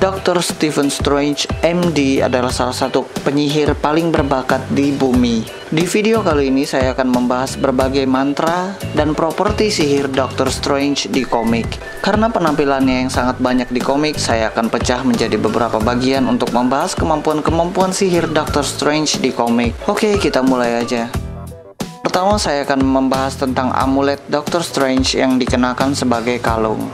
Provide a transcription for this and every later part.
Dr. Stephen Strange, MD, adalah salah satu penyihir paling berbakat di bumi. Di video kali ini saya akan membahas berbagai mantra dan properti sihir Dr. Strange di komik. Karena penampilannya yang sangat banyak di komik, saya akan pecah menjadi beberapa bagian untuk membahas kemampuan-kemampuan sihir Dr. Strange di komik. Oke, kita mulai aja. Pertama, saya akan membahas tentang amulet Dr. Strange yang dikenakan sebagai kalung.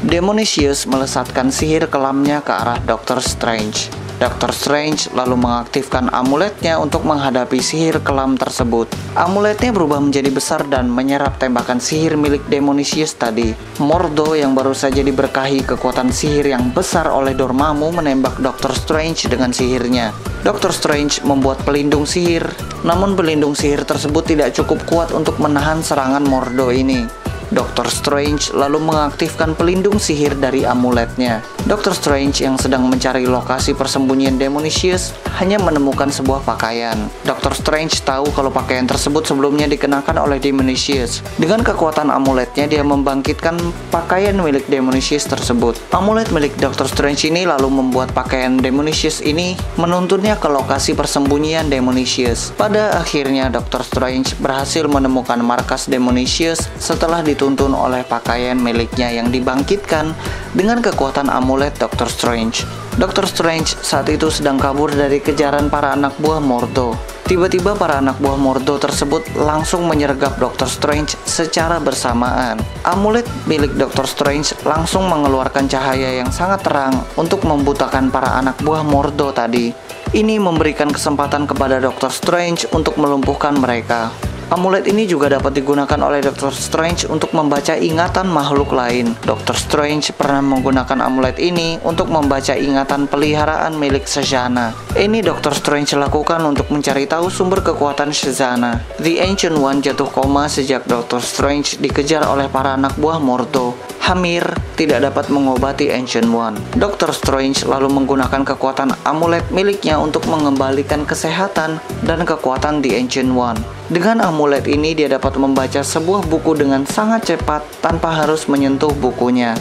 Demonicious melesatkan sihir kelamnya ke arah Dr. Strange. Dr. Strange lalu mengaktifkan amuletnya untuk menghadapi sihir kelam tersebut. Amuletnya berubah menjadi besar dan menyerap tembakan sihir milik Demonicious tadi. Mordo yang baru saja diberkahi kekuatan sihir yang besar oleh Dormammu menembak Dr. Strange dengan sihirnya. Dr. Strange membuat pelindung sihir, namun pelindung sihir tersebut tidak cukup kuat untuk menahan serangan Mordo ini. Dr. Strange lalu mengaktifkan pelindung sihir dari amuletnya. Dr. Strange yang sedang mencari lokasi persembunyian Demonicious hanya menemukan sebuah pakaian. Dr. Strange tahu kalau pakaian tersebut sebelumnya dikenakan oleh Demonicious. Dengan kekuatan amuletnya, dia membangkitkan pakaian milik Demonicious tersebut. Amulet milik Dr. Strange ini lalu membuat pakaian Demonicious ini menuntunnya ke lokasi persembunyian Demonicious. Pada akhirnya, Dr. Strange berhasil menemukan markas Demonicious setelah dituntun oleh pakaian miliknya yang dibangkitkan dengan kekuatan amulet Dr. Strange. Dr. Strange saat itu sedang kabur dari kejaran para anak buah Mordo. Tiba-tiba para anak buah Mordo tersebut langsung menyergap Dr. Strange secara bersamaan. Amulet milik Dr. Strange langsung mengeluarkan cahaya yang sangat terang untuk membutakan para anak buah Mordo tadi. Ini memberikan kesempatan kepada Dr. Strange untuk melumpuhkan mereka. Amulet ini juga dapat digunakan oleh Dr. Strange untuk membaca ingatan makhluk lain. Dr. Strange pernah menggunakan amulet ini untuk membaca ingatan peliharaan milik Shazana. Ini Dr. Strange lakukan untuk mencari tahu sumber kekuatan Shazana. The Ancient One jatuh koma sejak Dr. Strange dikejar oleh para anak buah Mordo. Hamir tidak dapat mengobati Ancient One. Dr. Strange lalu menggunakan kekuatan amulet miliknya untuk mengembalikan kesehatan dan kekuatan The Ancient One. Dengan amulet ini dia dapat membaca sebuah buku dengan sangat cepat tanpa harus menyentuh bukunya.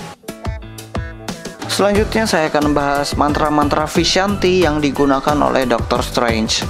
Selanjutnya saya akan membahas mantra-mantra Vishanti yang digunakan oleh Dr. Strange.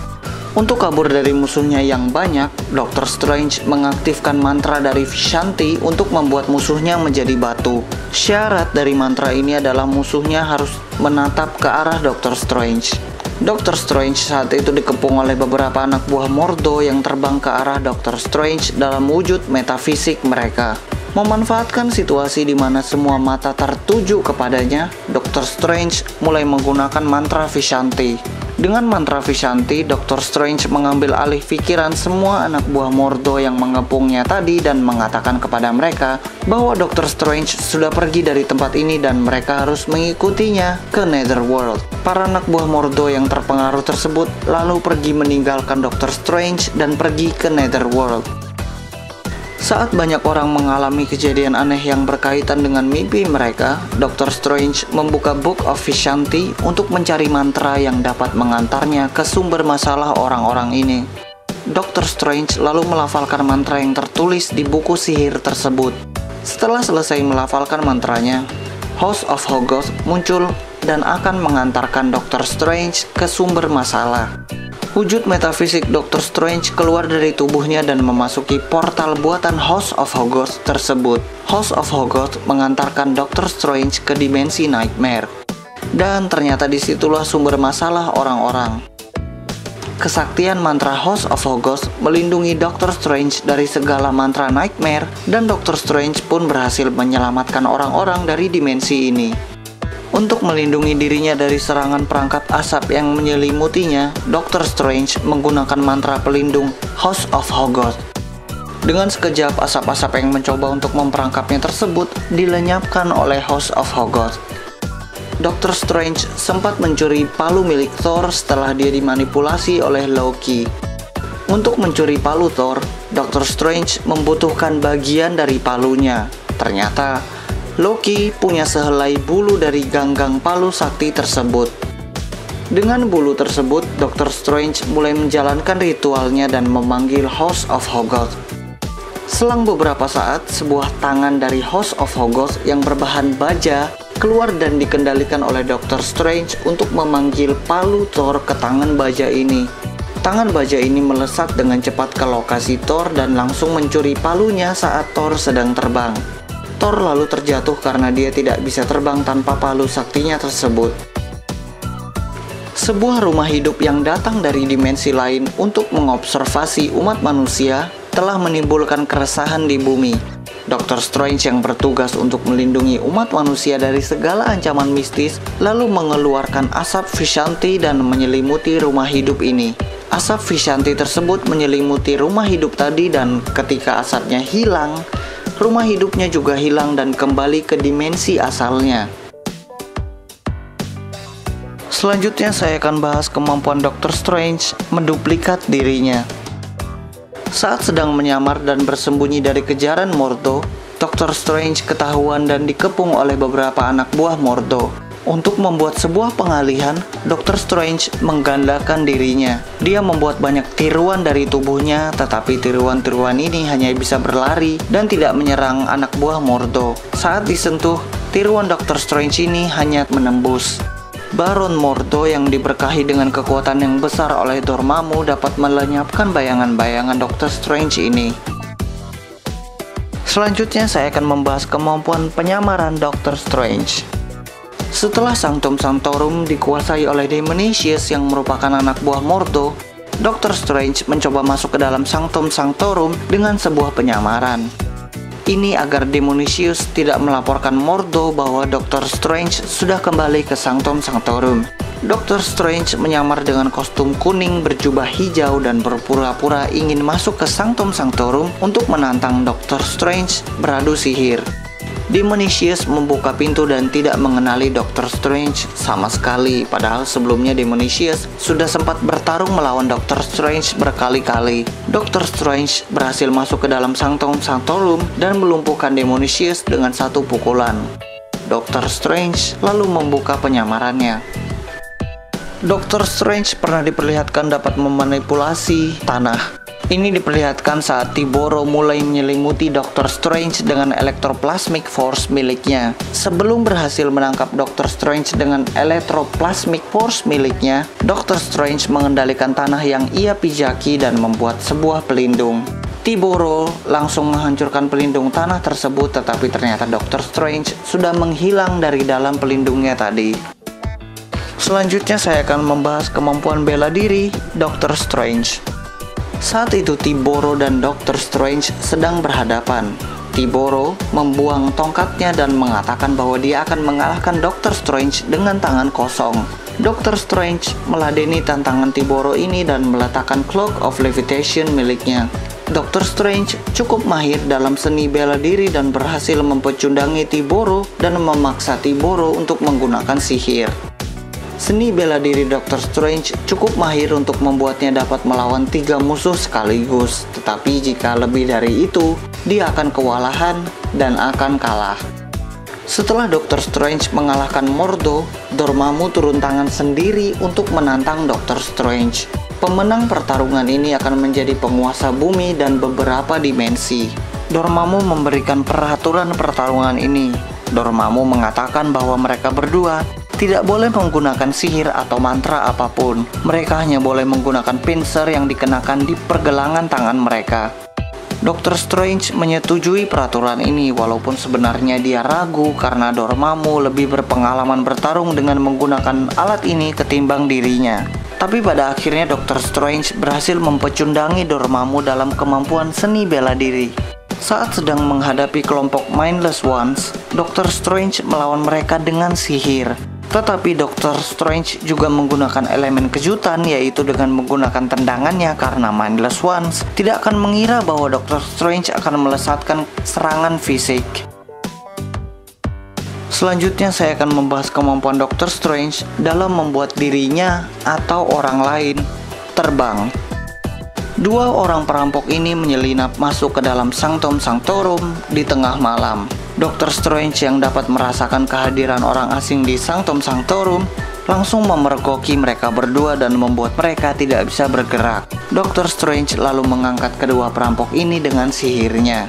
Untuk kabur dari musuhnya yang banyak, Dr. Strange mengaktifkan mantra dari Vishanti untuk membuat musuhnya menjadi batu. Syarat dari mantra ini adalah musuhnya harus menatap ke arah Dr. Strange. Dr. Strange saat itu dikepung oleh beberapa anak buah Mordo yang terbang ke arah Dr. Strange dalam wujud metafisik mereka. Memanfaatkan situasi di mana semua mata tertuju kepadanya, Dr. Strange mulai menggunakan mantra Vishanti. Dengan mantra Vishanti, Dr. Strange mengambil alih pikiran semua anak buah Mordo yang mengepungnya tadi dan mengatakan kepada mereka bahwa Dr. Strange sudah pergi dari tempat ini dan mereka harus mengikutinya ke Netherworld. Para anak buah Mordo yang terpengaruh tersebut lalu pergi meninggalkan Dr. Strange dan pergi ke Netherworld. Saat banyak orang mengalami kejadian aneh yang berkaitan dengan mimpi mereka, Dr. Strange membuka Book of Vishanti untuk mencari mantra yang dapat mengantarnya ke sumber masalah orang-orang ini. Dr. Strange lalu melafalkan mantra yang tertulis di buku sihir tersebut. Setelah selesai melafalkan mantranya, House of Hogwarts muncul dan akan mengantarkan Dr. Strange ke sumber masalah. Wujud metafisik Dr. Strange keluar dari tubuhnya dan memasuki portal buatan House of Hogwarts tersebut. House of Hogwarts mengantarkan Dr. Strange ke dimensi Nightmare. Dan ternyata disitulah sumber masalah orang-orang. Kesaktian mantra House of Hogwarts melindungi Dr. Strange dari segala mantra Nightmare, dan Dr. Strange pun berhasil menyelamatkan orang-orang dari dimensi ini. Untuk melindungi dirinya dari serangan perangkap asap yang menyelimutinya, Dr. Strange menggunakan mantra pelindung House of Hogwarts. Dengan sekejap, asap-asap yang mencoba untuk memperangkapnya tersebut dilenyapkan oleh House of Hogwarts. Dr. Strange sempat mencuri palu milik Thor setelah dia dimanipulasi oleh Loki. Untuk mencuri palu Thor, Dr. Strange membutuhkan bagian dari palunya. Ternyata Loki punya sehelai bulu dari ganggang palu sakti tersebut. Dengan bulu tersebut, Dr. Strange mulai menjalankan ritualnya dan memanggil House of Hogwarts. Selang beberapa saat, sebuah tangan dari House of Hogwarts yang berbahan baja keluar dan dikendalikan oleh Dr. Strange untuk memanggil palu Thor ke tangan baja ini. Tangan baja ini melesat dengan cepat ke lokasi Thor dan langsung mencuri palunya saat Thor sedang terbang. Thor lalu terjatuh karena dia tidak bisa terbang tanpa palu saktinya tersebut. Sebuah rumah hidup yang datang dari dimensi lain untuk mengobservasi umat manusia telah menimbulkan keresahan di bumi. Dr. Strange yang bertugas untuk melindungi umat manusia dari segala ancaman mistis lalu mengeluarkan asap Vishanti dan menyelimuti rumah hidup ini. Asap Vishanti tersebut menyelimuti rumah hidup tadi dan ketika asapnya hilang, rumah hidupnya juga hilang dan kembali ke dimensi asalnya. Selanjutnya saya akan bahas kemampuan Dr. Strange menduplikat dirinya. Saat sedang menyamar dan bersembunyi dari kejaran Mordo, Dr. Strange ketahuan dan dikepung oleh beberapa anak buah Mordo. Untuk membuat sebuah pengalihan, Dr. Strange menggandakan dirinya. Dia membuat banyak tiruan dari tubuhnya, tetapi tiruan-tiruan ini hanya bisa berlari dan tidak menyerang anak buah Mordo. Saat disentuh, tiruan Dr. Strange ini hanya menembus. Baron Mordo yang diberkahi dengan kekuatan yang besar oleh Dormammu dapat melenyapkan bayangan-bayangan Dr. Strange ini. Selanjutnya saya akan membahas kemampuan penyamaran Dr. Strange. Setelah Sanctum Sanctorum dikuasai oleh Daemonicious yang merupakan anak buah Mordo, Dr. Strange mencoba masuk ke dalam Sanctum Sanctorum dengan sebuah penyamaran. Ini agar Daemonicious tidak melaporkan Mordo bahwa Dr. Strange sudah kembali ke Sanctum Sanctorum. Dr. Strange menyamar dengan kostum kuning berjubah hijau dan berpura-pura ingin masuk ke Sanctum Sanctorum untuk menantang Dr. Strange beradu sihir. Daemonicious membuka pintu dan tidak mengenali Dr. Strange sama sekali, padahal sebelumnya Daemonicious sudah sempat bertarung melawan Dr. Strange berkali-kali. Dr. Strange berhasil masuk ke dalam Sanctum Sanctorum dan melumpuhkan Daemonicious dengan satu pukulan. Dr. Strange lalu membuka penyamarannya. Dr. Strange pernah diperlihatkan dapat memanipulasi tanah. Ini diperlihatkan saat Tiboro mulai menyelimuti Dr. Strange dengan Electroplasmic Force miliknya. Sebelum berhasil menangkap Dr. Strange dengan Electroplasmic Force miliknya, Dr. Strange mengendalikan tanah yang ia pijaki dan membuat sebuah pelindung. Tiboro langsung menghancurkan pelindung tanah tersebut, tetapi ternyata Dr. Strange sudah menghilang dari dalam pelindungnya tadi. Selanjutnya saya akan membahas kemampuan bela diri Dr. Strange. Saat itu Tiboro dan Dr. Strange sedang berhadapan. Tiboro membuang tongkatnya dan mengatakan bahwa dia akan mengalahkan Dr. Strange dengan tangan kosong. Dr. Strange meladeni tantangan Tiboro ini dan meletakkan Cloak of Levitation miliknya. Dr. Strange cukup mahir dalam seni bela diri dan berhasil mempecundangi Tiboro dan memaksa Tiboro untuk menggunakan sihir. Seni bela diri Dr. Strange cukup mahir untuk membuatnya dapat melawan 3 musuh sekaligus. Tetapi jika lebih dari itu, dia akan kewalahan dan akan kalah. Setelah Dr. Strange mengalahkan Mordo, Dormammu turun tangan sendiri untuk menantang Dr. Strange. Pemenang pertarungan ini akan menjadi penguasa bumi dan beberapa dimensi. Dormammu memberikan peraturan pertarungan ini. Dormammu mengatakan bahwa mereka berdua tidak boleh menggunakan sihir atau mantra apapun. Mereka hanya boleh menggunakan pincer yang dikenakan di pergelangan tangan mereka. Dr. Strange menyetujui peraturan ini walaupun sebenarnya dia ragu karena Dormammu lebih berpengalaman bertarung dengan menggunakan alat ini ketimbang dirinya. Tapi pada akhirnya Dr. Strange berhasil mempecundangi Dormammu dalam kemampuan seni bela diri. Saat sedang menghadapi kelompok Mindless Ones, Dr. Strange melawan mereka dengan sihir. Tetapi Dr. Strange juga menggunakan elemen kejutan, yaitu dengan menggunakan tendangannya karena Mindless Ones tidak akan mengira bahwa Dr. Strange akan melesatkan serangan fisik. Selanjutnya saya akan membahas kemampuan Dr. Strange dalam membuat dirinya atau orang lain terbang. 2 orang perampok ini menyelinap masuk ke dalam Sanctum Sanctorum di tengah malam. Dr. Strange yang dapat merasakan kehadiran orang asing di Sanctum Sanctorum langsung memergoki mereka berdua dan membuat mereka tidak bisa bergerak. Dr. Strange lalu mengangkat kedua perampok ini dengan sihirnya.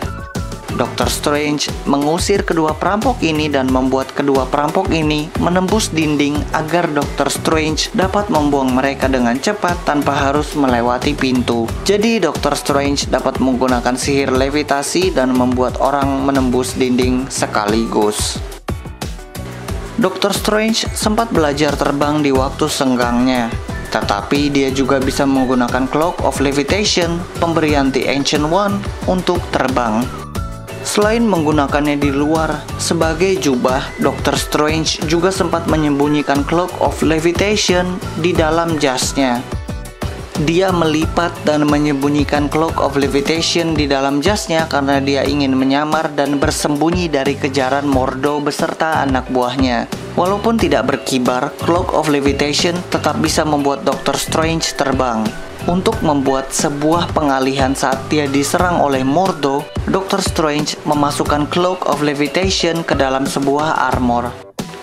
Dr. Strange mengusir kedua perampok ini dan membuat kedua perampok ini menembus dinding agar Dr. Strange dapat membuang mereka dengan cepat tanpa harus melewati pintu. Jadi Dr. Strange dapat menggunakan sihir levitasi dan membuat orang menembus dinding sekaligus. Dr. Strange sempat belajar terbang di waktu senggangnya, tetapi dia juga bisa menggunakan Cloak of Levitation, pemberian The Ancient One, untuk terbang. Selain menggunakannya di luar sebagai jubah, Dr. Strange juga sempat menyembunyikan Cloak of Levitation di dalam jasnya. Dia melipat dan menyembunyikan Cloak of Levitation di dalam jasnya karena dia ingin menyamar dan bersembunyi dari kejaran Mordo beserta anak buahnya. Walaupun tidak berkibar, Cloak of Levitation tetap bisa membuat Dr. Strange terbang. Untuk membuat sebuah pengalihan saat dia diserang oleh Mordo, Dr. Strange memasukkan Cloak of Levitation ke dalam sebuah armor.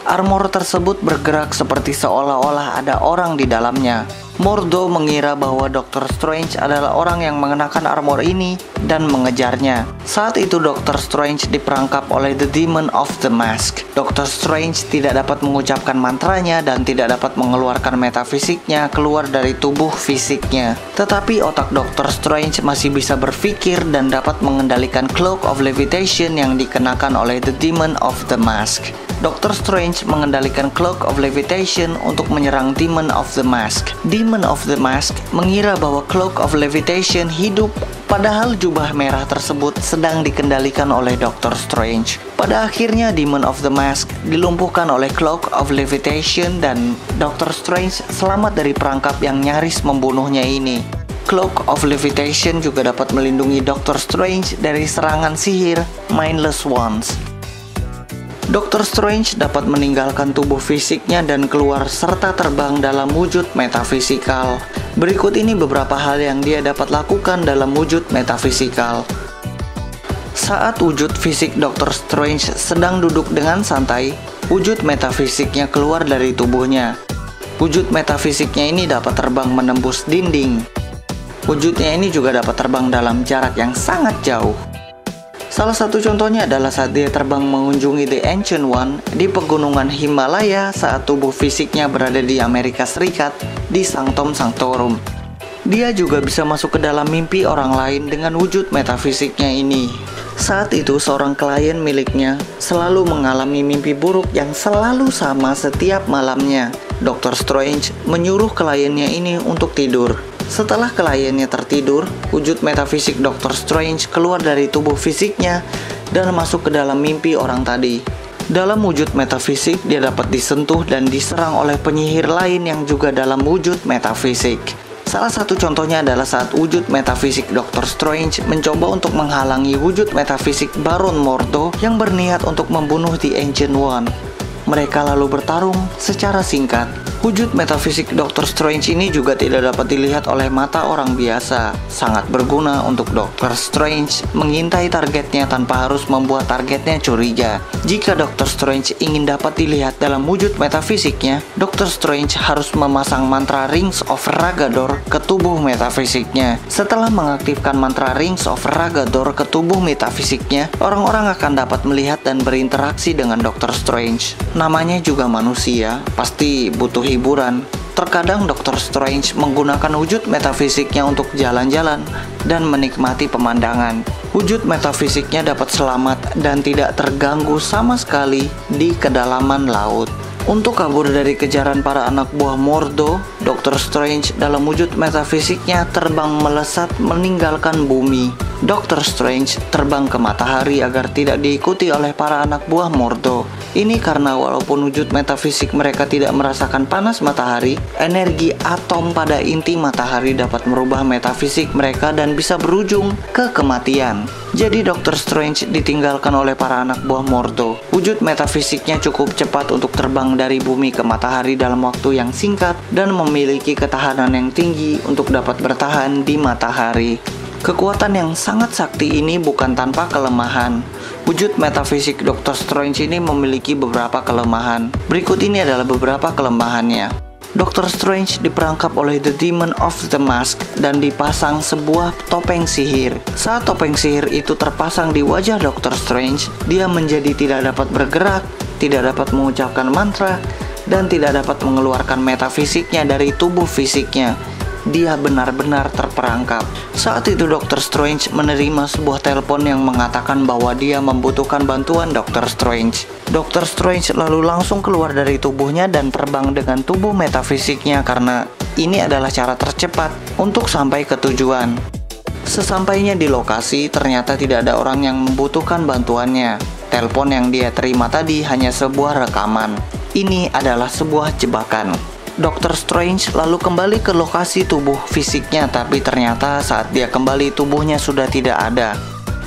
Armor tersebut bergerak seperti seolah-olah ada orang di dalamnya. Mordo mengira bahwa Dr. Strange adalah orang yang mengenakan armor ini dan mengejarnya. Saat itu Dr. Strange diperangkap oleh The Demon of the Mask. Dr. Strange tidak dapat mengucapkan mantranya dan tidak dapat mengeluarkan metafisiknya keluar dari tubuh fisiknya. Tetapi otak Dr. Strange masih bisa berpikir dan dapat mengendalikan Cloak of Levitation yang dikenakan oleh The Demon of the Mask. Dr. Strange mengendalikan Cloak of Levitation untuk menyerang Demon of the Mask. Demon of the Mask mengira bahwa Cloak of Levitation hidup, padahal jubah merah tersebut sedang dikendalikan oleh Dr. Strange. Pada akhirnya Demon of the Mask dilumpuhkan oleh Cloak of Levitation dan Dr. Strange selamat dari perangkap yang nyaris membunuhnya ini. Cloak of Levitation juga dapat melindungi Dr. Strange dari serangan sihir Mindless Ones. Dr. Strange dapat meninggalkan tubuh fisiknya dan keluar serta terbang dalam wujud metafisikal. Berikut ini beberapa hal yang dia dapat lakukan dalam wujud metafisikal. Saat wujud fisik Dr. Strange sedang duduk dengan santai, wujud metafisiknya keluar dari tubuhnya. Wujud metafisiknya ini dapat terbang menembus dinding. Wujudnya ini juga dapat terbang dalam jarak yang sangat jauh. Salah satu contohnya adalah saat dia terbang mengunjungi The Ancient One di pegunungan Himalaya saat tubuh fisiknya berada di Amerika Serikat di Sanctum Sanctorum. Dia juga bisa masuk ke dalam mimpi orang lain dengan wujud metafisiknya ini. Saat itu seorang klien miliknya selalu mengalami mimpi buruk yang selalu sama setiap malamnya. Dr. Strange menyuruh kliennya ini untuk tidur. Setelah kliennya tertidur, wujud metafisik Dr. Strange keluar dari tubuh fisiknya dan masuk ke dalam mimpi orang tadi. Dalam wujud metafisik, dia dapat disentuh dan diserang oleh penyihir lain yang juga dalam wujud metafisik. Salah satu contohnya adalah saat wujud metafisik Dr. Strange mencoba untuk menghalangi wujud metafisik Baron Mordo yang berniat untuk membunuh The Ancient One. Mereka lalu bertarung secara singkat. Wujud metafisik Dr. Strange ini juga tidak dapat dilihat oleh mata orang biasa. Sangat berguna untuk Dr. Strange mengintai targetnya tanpa harus membuat targetnya curiga. Jika Dr. Strange ingin dapat dilihat dalam wujud metafisiknya, Dr. Strange harus memasang mantra Rings of Ragador ke tubuh metafisiknya. Setelah mengaktifkan mantra Rings of Ragador ke tubuh metafisiknya, orang-orang akan dapat melihat dan berinteraksi dengan Dr. Strange. Namanya juga manusia, pasti butuh hiburan. Terkadang Dr. Strange menggunakan wujud metafisiknya untuk jalan-jalan dan menikmati pemandangan. Wujud metafisiknya dapat selamat dan tidak terganggu sama sekali di kedalaman laut. Untuk kabur dari kejaran para anak buah Mordo, Dr. Strange dalam wujud metafisiknya terbang melesat meninggalkan bumi. Dr. Strange terbang ke matahari agar tidak diikuti oleh para anak buah Mordo. Ini karena walaupun wujud metafisik mereka tidak merasakan panas matahari, energi atom pada inti matahari dapat merubah metafisik mereka dan bisa berujung ke kematian. Jadi Dr. Strange ditinggalkan oleh para anak buah Mordo. Wujud metafisiknya cukup cepat untuk terbang dari bumi ke matahari dalam waktu yang singkat dan memiliki ketahanan yang tinggi untuk dapat bertahan di matahari. Kekuatan yang sangat sakti ini bukan tanpa kelemahan. Wujud metafisik Dr. Strange ini memiliki beberapa kelemahan. Berikut ini adalah beberapa kelemahannya. Dr. Strange diperangkap oleh The Demon of the Mask dan dipasang sebuah topeng sihir. Saat topeng sihir itu terpasang di wajah Dr. Strange, dia menjadi tidak dapat bergerak, tidak dapat mengucapkan mantra, dan tidak dapat mengeluarkan metafisiknya dari tubuh fisiknya. Dia benar-benar terperangkap. Saat itu Dr. Strange menerima sebuah telepon yang mengatakan bahwa dia membutuhkan bantuan Dr. Strange. Dr. Strange lalu langsung keluar dari tubuhnya dan terbang dengan tubuh metafisiknya karena ini adalah cara tercepat untuk sampai ke tujuan. Sesampainya di lokasi, ternyata tidak ada orang yang membutuhkan bantuannya. Telepon yang dia terima tadi hanya sebuah rekaman. Ini adalah sebuah jebakan. Dr. Strange lalu kembali ke lokasi tubuh fisiknya, tapi ternyata saat dia kembali tubuhnya sudah tidak ada.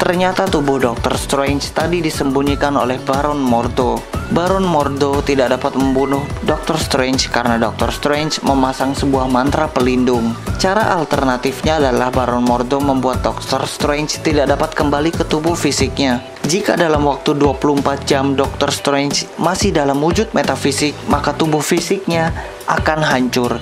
Ternyata tubuh Dr. Strange tadi disembunyikan oleh Baron Mordo. Baron Mordo tidak dapat membunuh Dr. Strange karena Dr. Strange memasang sebuah mantra pelindung. Cara alternatifnya adalah Baron Mordo membuat Dr. Strange tidak dapat kembali ke tubuh fisiknya. Jika dalam waktu 24 jam Dr. Strange masih dalam wujud metafisik, maka tubuh fisiknya akan hancur.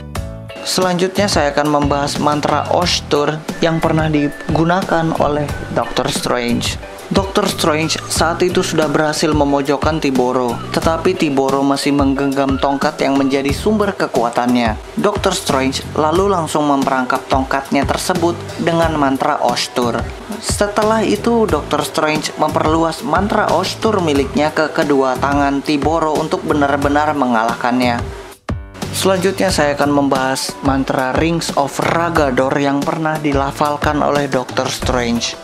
Selanjutnya saya akan membahas mantra Oshtur yang pernah digunakan oleh Dr. Strange. Dr. Strange saat itu sudah berhasil memojokkan Tiboro, tetapi Tiboro masih menggenggam tongkat yang menjadi sumber kekuatannya. Dr. Strange lalu langsung memperangkap tongkatnya tersebut dengan mantra Oshtur. Setelah itu Dr. Strange memperluas mantra Oshtur miliknya ke kedua tangan Tiboro untuk benar-benar mengalahkannya. Selanjutnya saya akan membahas mantra Rings of Ragador yang pernah dilafalkan oleh Dr. Strange.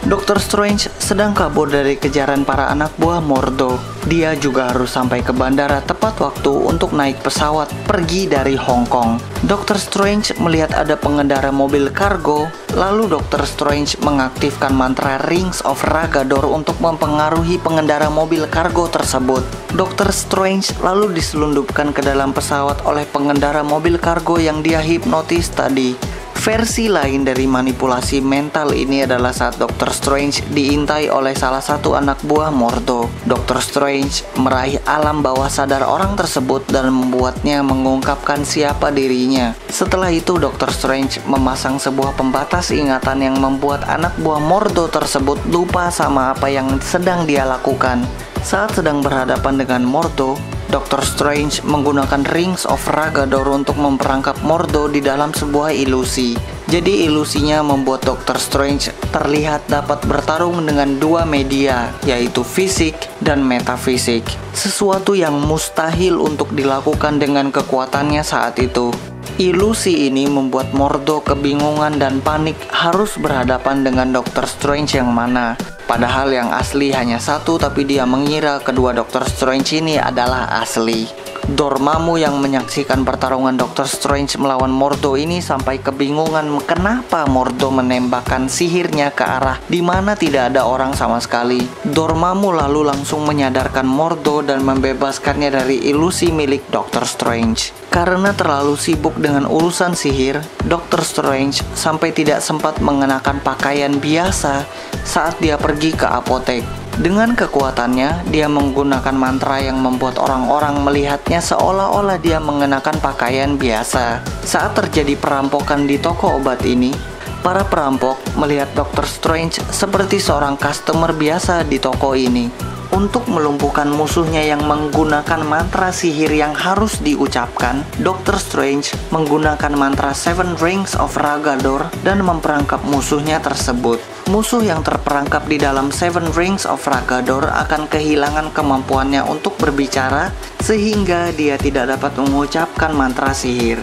Dr. Strange sedang kabur dari kejaran para anak buah Mordo. Dia juga harus sampai ke bandara tepat waktu untuk naik pesawat pergi dari Hong Kong. Dr. Strange melihat ada pengendara mobil kargo, lalu Dr. Strange mengaktifkan mantra Rings of Ragador untuk mempengaruhi pengendara mobil kargo tersebut. Dr. Strange lalu diselundupkan ke dalam pesawat oleh pengendara mobil kargo yang dia hipnotis tadi. Versi lain dari manipulasi mental ini adalah saat Dr. Strange diintai oleh salah satu anak buah Mordo. Dr. Strange meraih alam bawah sadar orang tersebut dan membuatnya mengungkapkan siapa dirinya. Setelah itu Dr. Strange memasang sebuah pembatas ingatan yang membuat anak buah Mordo tersebut lupa sama apa yang sedang dia lakukan. Saat sedang berhadapan dengan Mordo, Dr. Strange menggunakan Rings of Ragador untuk memperangkap Mordo di dalam sebuah ilusi. Jadi ilusinya membuat Dr. Strange terlihat dapat bertarung dengan dua media, yaitu fisik dan metafisik. Sesuatu yang mustahil untuk dilakukan dengan kekuatannya saat itu. Ilusi ini membuat Mordo kebingungan dan panik harus berhadapan dengan Dr. Strange yang mana. Padahal yang asli hanya satu, tapi dia mengira kedua Dr. Strange ini adalah asli. Dormammu yang menyaksikan pertarungan Dr. Strange melawan Mordo ini sampai kebingungan kenapa Mordo menembakkan sihirnya ke arah di mana tidak ada orang sama sekali. Dormammu lalu langsung menyadarkan Mordo dan membebaskannya dari ilusi milik Dr. Strange. Karena terlalu sibuk dengan urusan sihir, Dr. Strange sampai tidak sempat mengenakan pakaian biasa saat dia pergi ke apotek. Dengan kekuatannya, dia menggunakan mantra yang membuat orang-orang melihatnya seolah-olah dia mengenakan pakaian biasa. Saat terjadi perampokan di toko obat ini, para perampok melihat Dr. Strange seperti seorang customer biasa di toko ini. Untuk melumpuhkan musuhnya yang menggunakan mantra sihir yang harus diucapkan, Dr. Strange menggunakan mantra Seven Rings of Ragador dan memperangkap musuhnya tersebut. Musuh yang terperangkap di dalam Seven Rings of Ragador akan kehilangan kemampuannya untuk berbicara sehingga dia tidak dapat mengucapkan mantra sihir.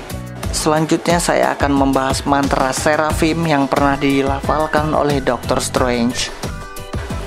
Selanjutnya saya akan membahas mantra Seraphim yang pernah dilafalkan oleh Dr. Strange.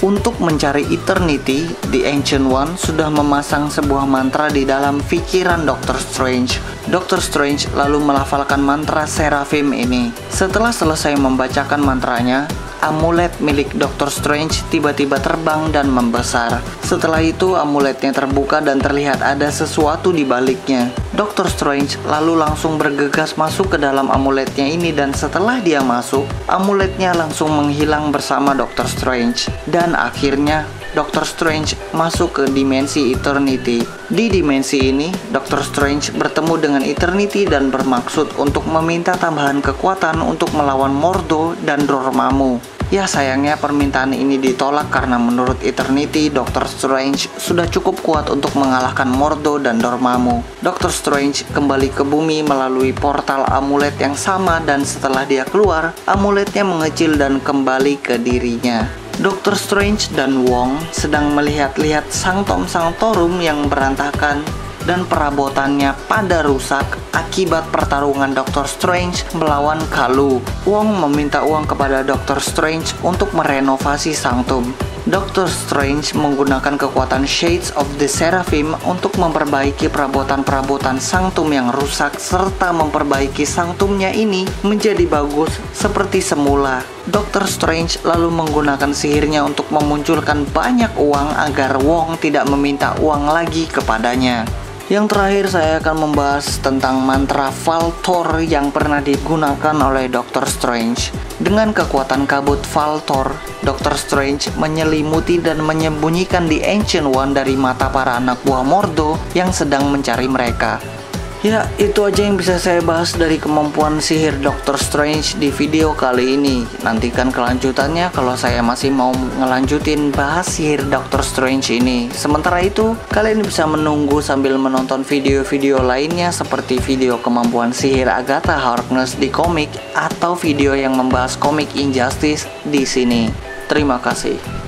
Untuk mencari Eternity, The Ancient One sudah memasang sebuah mantra di dalam pikiran Dr. Strange. Dr. Strange lalu melafalkan mantra Seraphim ini. Setelah selesai membacakan mantranya, amulet milik Dr. Strange tiba-tiba terbang dan membesar. Setelah itu amuletnya terbuka dan terlihat ada sesuatu di baliknya. Dr. Strange lalu langsung bergegas masuk ke dalam amuletnya ini dan setelah dia masuk, amuletnya langsung menghilang bersama Dr. Strange. Dan akhirnya Doctor Strange masuk ke dimensi Eternity. Di dimensi ini, Doctor Strange bertemu dengan Eternity dan bermaksud untuk meminta tambahan kekuatan untuk melawan Mordo dan Dormammu. Ya, sayangnya permintaan ini ditolak karena menurut Eternity, Doctor Strange sudah cukup kuat untuk mengalahkan Mordo dan Dormammu. Doctor Strange kembali ke bumi melalui portal amulet yang sama, dan setelah dia keluar, amuletnya mengecil dan kembali ke dirinya. Doctor Strange dan Wong sedang melihat-lihat Sanctum Sanctorum yang berantakan dan perabotannya pada rusak akibat pertarungan Doctor Strange melawan Kalu. Wong meminta uang kepada Doctor Strange untuk merenovasi Sanctum. Doctor Strange menggunakan kekuatan Shades of the Seraphim untuk memperbaiki perabotan-perabotan Sanctum yang rusak serta memperbaiki Sanctumnya ini menjadi bagus seperti semula. Doctor Strange lalu menggunakan sihirnya untuk memunculkan banyak uang agar Wong tidak meminta uang lagi kepadanya. Yang terakhir, saya akan membahas tentang mantra Valtor yang pernah digunakan oleh Doctor Strange. Dengan kekuatan kabut Valtor, Doctor Strange menyelimuti dan menyembunyikan The Ancient One dari mata para anak buah Mordo yang sedang mencari mereka. Ya, itu aja yang bisa saya bahas dari kemampuan sihir Doctor Strange di video kali ini. Nantikan kelanjutannya kalau saya masih mau ngelanjutin bahas sihir Doctor Strange ini. Sementara itu, kalian bisa menunggu sambil menonton video-video lainnya seperti video kemampuan sihir Agatha Harkness di komik atau video yang membahas komik Injustice di sini. Terima kasih.